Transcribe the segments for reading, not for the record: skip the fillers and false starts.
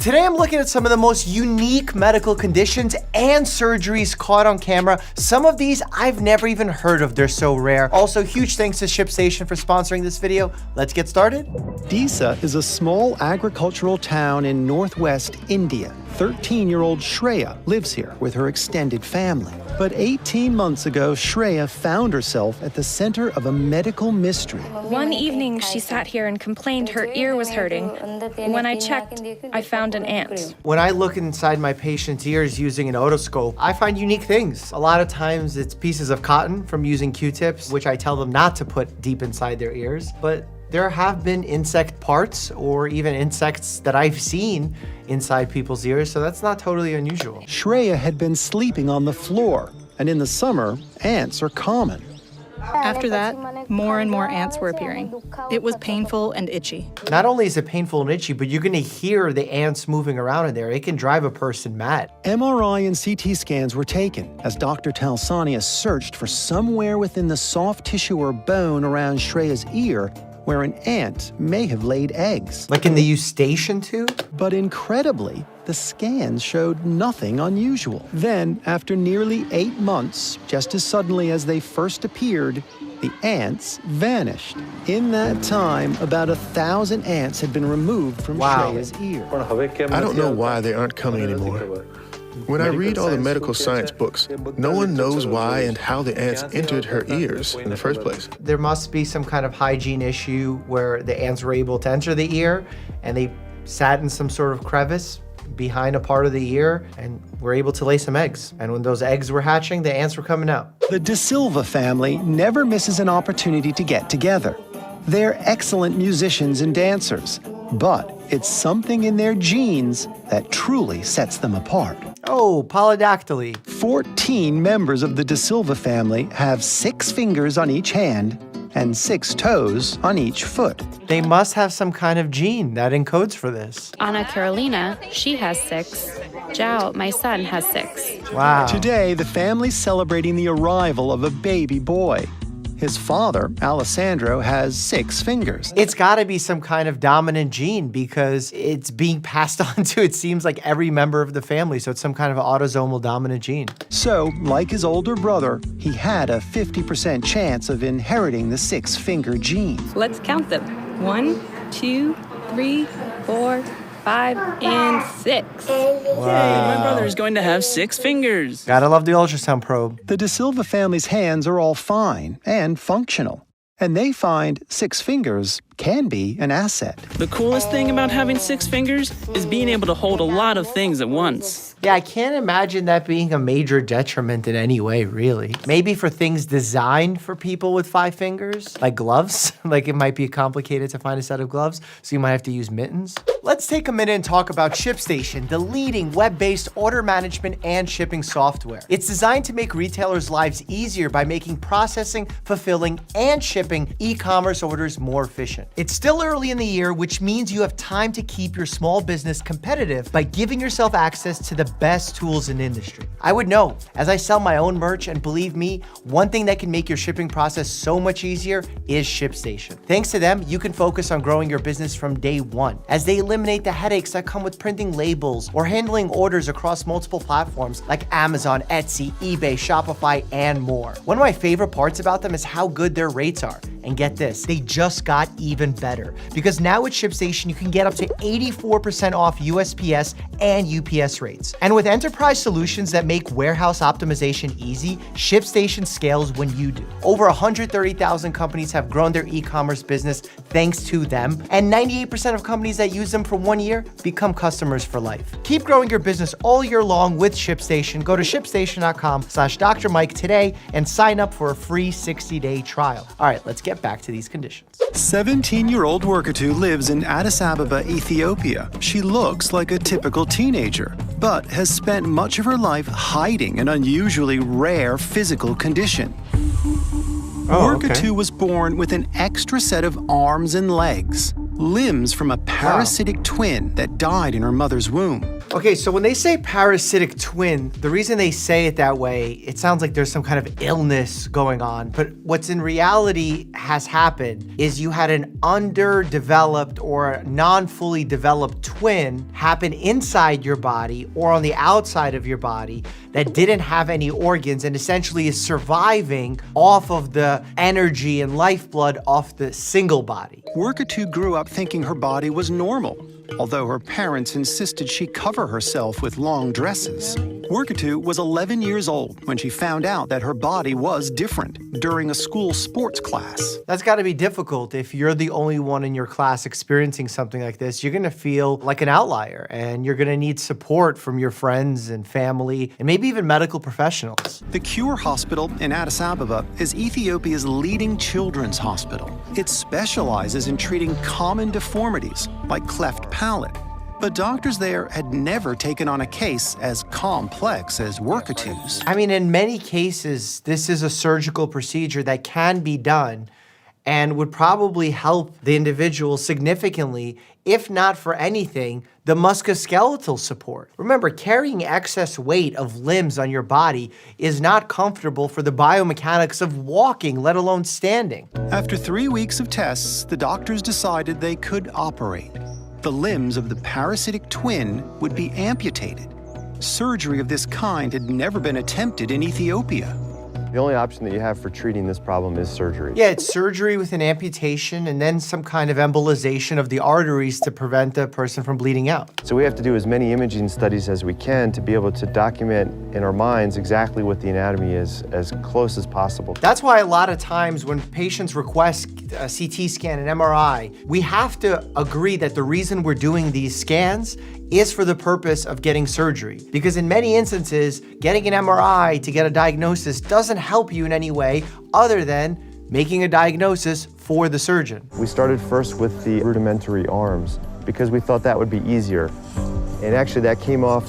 Today I'm looking at some of the most unique medical conditions and surgeries caught on camera. Some of these I've never even heard of, they're so rare. Also, huge thanks to ShipStation for sponsoring this video. Let's get started. Disa is a small agricultural town in northwest India. 13-year-old Shreya lives here with her extended family. But 18 months ago, Shreya found herself at the center of a medical mystery. One evening, she sat here and complained her ear was hurting. When I checked, I found an ant. When I look inside my patient's ears using an otoscope, I find unique things. A lot of times it's pieces of cotton from using Q-tips, which I tell them not to put deep inside their ears. But there have been insect parts or even insects that I've seen inside people's ears, so that's not totally unusual. Shreya had been sleeping on the floor, and in the summer, ants are common. After that, more and more ants were appearing. It was painful and itchy. Not only is it painful and itchy, but you're gonna hear the ants moving around in there. It can drive a person mad. MRI and CT scans were taken as Dr. Talsania searched for somewhere within the soft tissue or bone around Shreya's ear where an ant may have laid eggs. Like in the eustachian tube? But incredibly, the scans showed nothing unusual. Then, after nearly 8 months, just as suddenly as they first appeared, the ants vanished. In that time, about 1,000 ants had been removed from Shreya's ear. I don't know why they aren't coming anymore. When I read all the medical science books, no one knows why and how the ants entered her ears in the first place. There must be some kind of hygiene issue where the ants were able to enter the ear and they sat in some sort of crevice behind a part of the ear and were able to lay some eggs. And when those eggs were hatching, the ants were coming out. The De Silva family never misses an opportunity to get together. They're excellent musicians and dancers, but it's something in their genes that truly sets them apart. Oh, polydactyly. 14 members of the De Silva family have 6 fingers on each hand and 6 toes on each foot. They must have some kind of gene that encodes for this. Anna Carolina, she has 6. Zhao, my son, has 6. Wow. Today, the family's celebrating the arrival of a baby boy. His father, Alessandro, has 6 fingers. It's gotta be some kind of dominant gene because it's being passed on to, it seems like, every member of the family. So it's some kind of autosomal dominant gene. So, like his older brother, he had a 50% chance of inheriting the 6-finger gene. Let's count them. 1, 2, 3, 4, 5, and 6. Wow. My brother is going to have 6 fingers. Gotta love the ultrasound probe. The De Silva family's hands are all fine and functional, and they find 6 fingers can be an asset. The coolest thing about having 6 fingers is being able to hold a lot of things at once. Yeah, I can't imagine that being a major detriment in any way, really. Maybe for things designed for people with 5 fingers, like gloves. Like it might be complicated to find a set of gloves, so you might have to use mittens. Let's take a minute and talk about ShipStation, the leading web-based order management and shipping software. It's designed to make retailers' lives easier by making processing, fulfilling, and shipping e-commerce orders more efficient. It's still early in the year, which means you have time to keep your small business competitive by giving yourself access to the best tools in the industry. I would know, as I sell my own merch, and believe me, one thing that can make your shipping process so much easier is ShipStation. Thanks to them, you can focus on growing your business from day one, as they eliminate the headaches that come with printing labels or handling orders across multiple platforms like Amazon, Etsy, eBay, Shopify, and more. One of my favorite parts about them is how good their rates are. And get this, they just got even better. Because now with ShipStation, you can get up to 84% off USPS and UPS rates. And with enterprise solutions that make warehouse optimization easy, ShipStation scales when you do. Over 130,000 companies have grown their e-commerce business thanks to them, and 98% of companies that use them for 1 year become customers for life. Keep growing your business all year long with ShipStation. Go to shipstation.com/Dr. Mike today and sign up for a free 60-day trial. All right, let's get back to these conditions. 17-year-old Workatu lives in Addis Ababa, Ethiopia. She looks like a typical teenager, but has spent much of her life hiding an unusually rare physical condition. Workatu was born with an extra set of arms and legs. limbs from a parasitic twin that died in her mother's womb. Okay, so when they say parasitic twin, the reason they say it that way, it sounds like there's some kind of illness going on. But what's in reality has happened is you had an underdeveloped or non-fully developed twin happen inside your body or on the outside of your body that didn't have any organs and essentially is surviving off of the energy and lifeblood off the single body. Workatu grew up thinking her body was normal, although her parents insisted she cover herself with long dresses. Workatu was 11 years old when she found out that her body was different during a school sports class. That's got to be difficult if you're the only one in your class experiencing something like this. You're going to feel like an outlier and you're going to need support from your friends and family and maybe even medical professionals. The Cure Hospital in Addis Ababa is Ethiopia's leading children's hospital. It specializes in treating common deformities like cleft palate. But doctors there had never taken on a case as complex as Workatu's. I mean, in many cases, this is a surgical procedure that can be done and would probably help the individual significantly, if not for anything, the musculoskeletal support. Remember, carrying excess weight of limbs on your body is not comfortable for the biomechanics of walking, let alone standing. After 3 weeks of tests, the doctors decided they could operate. The limbs of the parasitic twin would be amputated. Surgery of this kind had never been attempted in Ethiopia. The only option that you have for treating this problem is surgery. Yeah, it's surgery with an amputation and then some kind of embolization of the arteries to prevent the person from bleeding out. So we have to do as many imaging studies as we can to be able to document in our minds exactly what the anatomy is as close as possible. That's why a lot of times when patients request a CT scan and MRI, we have to agree that the reason we're doing these scans is for the purpose of getting surgery. Because in many instances, getting an MRI to get a diagnosis doesn't help you in any way other than making a diagnosis for the surgeon. We started first with the rudimentary arms because we thought that would be easier. And actually that came off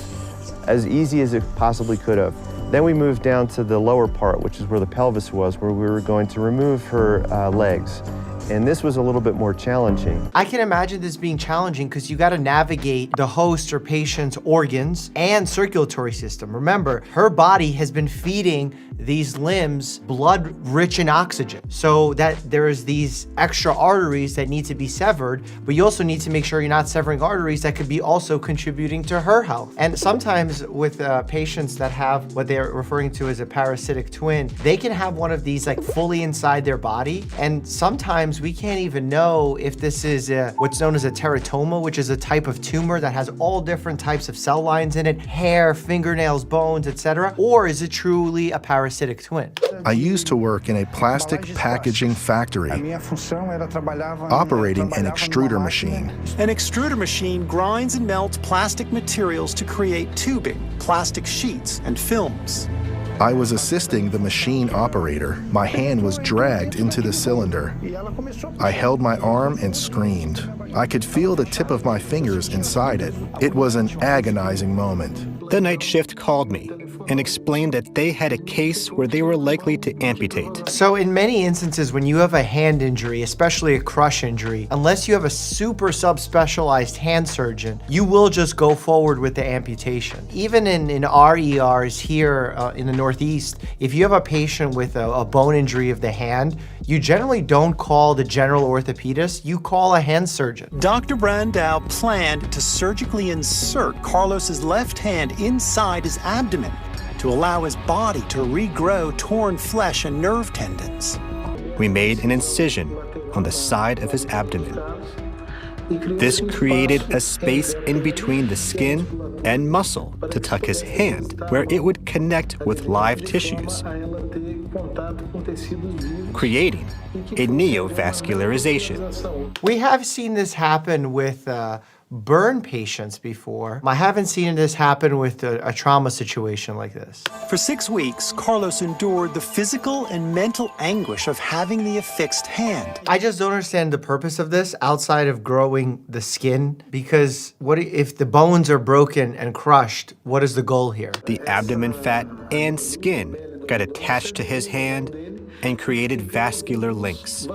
as easy as it possibly could have. Then we moved down to the lower part, which is where the pelvis was, where we were going to remove her legs. And this was a little bit more challenging. I can imagine this being challenging because you got to navigate the host or patient's organs and circulatory system. Remember, her body has been feeding these limbs blood rich in oxygen, so that there is these extra arteries that need to be severed, but you also need to make sure you're not severing arteries that could be also contributing to her health. And sometimes with patients that have what they're referring to as a parasitic twin, they can have one of these like fully inside their body, and sometimes we can't even know if this is what's known as a teratoma, which is a type of tumor that has all different types of cell lines in it, hair, fingernails, bones, etc., or is it truly a parasitic twin? I used to work in a plastic packaging factory, operating an extruder machine. An extruder machine grinds and melts plastic materials to create tubing, plastic sheets, and films. I was assisting the machine operator. My hand was dragged into the cylinder. I held my arm and screamed. I could feel the tip of my fingers inside it. It was an agonizing moment. The night shift called me and explained that they had a case where they were likely to amputate. So in many instances, when you have a hand injury, especially a crush injury, unless you have a super subspecialized hand surgeon, you will just go forward with the amputation. Even in our ERs here in the Northeast, if you have a patient with a bone injury of the hand, you generally don't call the general orthopedist, you call a hand surgeon. Dr. Brandau planned to surgically insert Carlos's left hand inside his abdomen to allow his body to regrow torn flesh and nerve tendons. We made an incision on the side of his abdomen. This created a space in between the skin and muscle to tuck his hand, where it would connect with live tissues, creating a neovascularization. We have seen this happen with burn patients before. I haven't seen this happen with a trauma situation like this. For 6 weeks, Carlos endured the physical and mental anguish of having the affixed hand. I just don't understand the purpose of this outside of growing the skin, because what if the bones are broken and crushed? What is the goal here? The abdomen fat and skin got attached to his hand and created vascular links.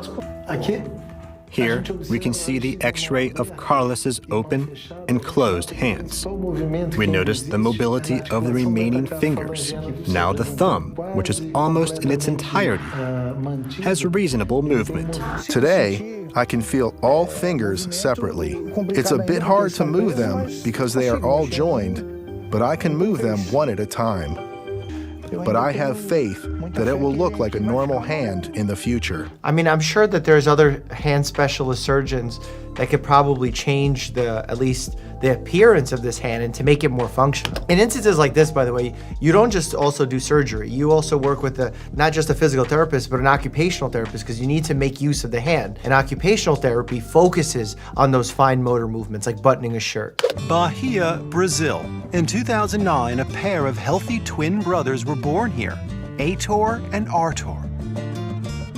Here, we can see the x-ray of Carlos's open and closed hands. We notice the mobility of the remaining fingers. Now the thumb, which is almost in its entirety, has reasonable movement. Today, I can feel all fingers separately. It's a bit hard to move them because they are all joined, but I can move them one at a time. But I have faith that it will look like a normal hand in the future. I mean, I'm sure that there's other hand specialist surgeons that could probably change at least the appearance of this hand and to make it more functional. In instances like this, by the way, you don't just also do surgery. You also work with not just a physical therapist, but an occupational therapist, because you need to make use of the hand. And occupational therapy focuses on those fine motor movements, like buttoning a shirt. Bahia, Brazil. In 2009, a pair of healthy twin brothers were born here, Heitor and Artur.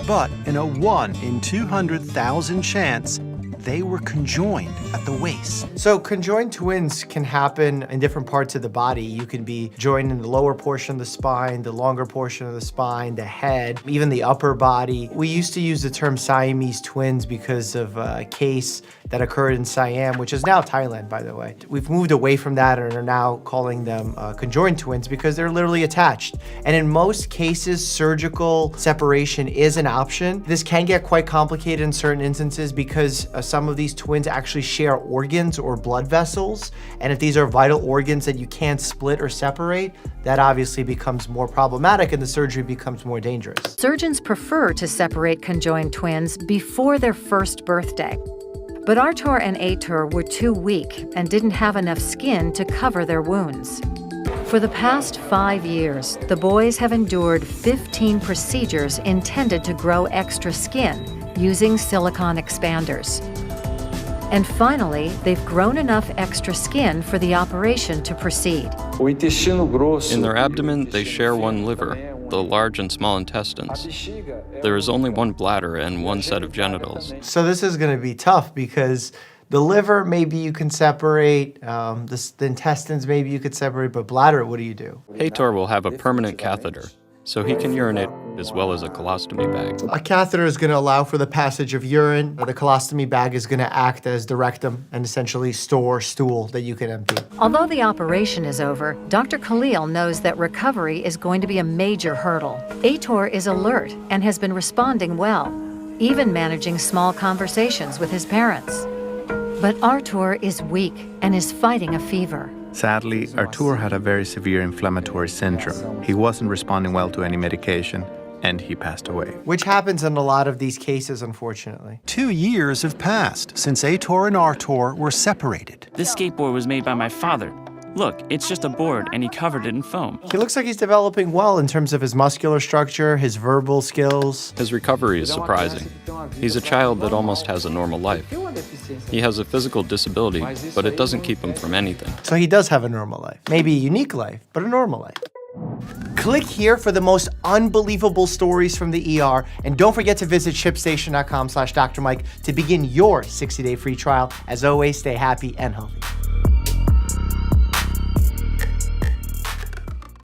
But in a 1 in 200,000 chance, they were conjoined at the waist. So conjoined twins can happen in different parts of the body. You can be joined in the lower portion of the spine, the longer portion of the spine, the head, even the upper body. We used to use the term Siamese twins because of a case that occurred in Siam, which is now Thailand, by the way. We've moved away from that and are now calling them conjoined twins because they're literally attached. And in most cases, surgical separation is an option. This can get quite complicated in certain instances because some of these twins actually share organs or blood vessels. And if these are vital organs that you can't split or separate, that obviously becomes more problematic and the surgery becomes more dangerous. Surgeons prefer to separate conjoined twins before their first birthday. But Artur and Heitor were too weak and didn't have enough skin to cover their wounds. For the past 5 years, the boys have endured 15 procedures intended to grow extra skin using silicone expanders. And finally, they've grown enough extra skin for the operation to proceed. In their abdomen, they share one liver, the large and small intestines. There is only one bladder and one set of genitals. So this is going to be tough because the liver, maybe you can separate, the intestines, maybe you could separate, but bladder, what do you do? Heitor will have a permanent catheter, so he can urinate as well as a colostomy bag. A catheter is going to allow for the passage of urine. The colostomy bag is going to act as the rectum and essentially store stool that you can empty. Although the operation is over, Dr. Khalil knows that recovery is going to be a major hurdle. Heitor is alert and has been responding well, even managing small conversations with his parents. But Artur is weak and is fighting a fever. Sadly, Artur had a very severe inflammatory syndrome. He wasn't responding well to any medication, and he passed away. Which happens in a lot of these cases, unfortunately. 2 years have passed since Heitor and Artur were separated. This skateboard was made by my father. Look, it's just a board, and he covered it in foam. He looks like he's developing well in terms of his muscular structure, his verbal skills. His recovery is surprising. He's a child that almost has a normal life. He has a physical disability, but it doesn't keep him from anything. So he does have a normal life. Maybe a unique life, but a normal life. Click here for the most unbelievable stories from the ER, and don't forget to visit ShipStation.com/Dr. Mike to begin your 60-day free trial. As always, stay happy and healthy.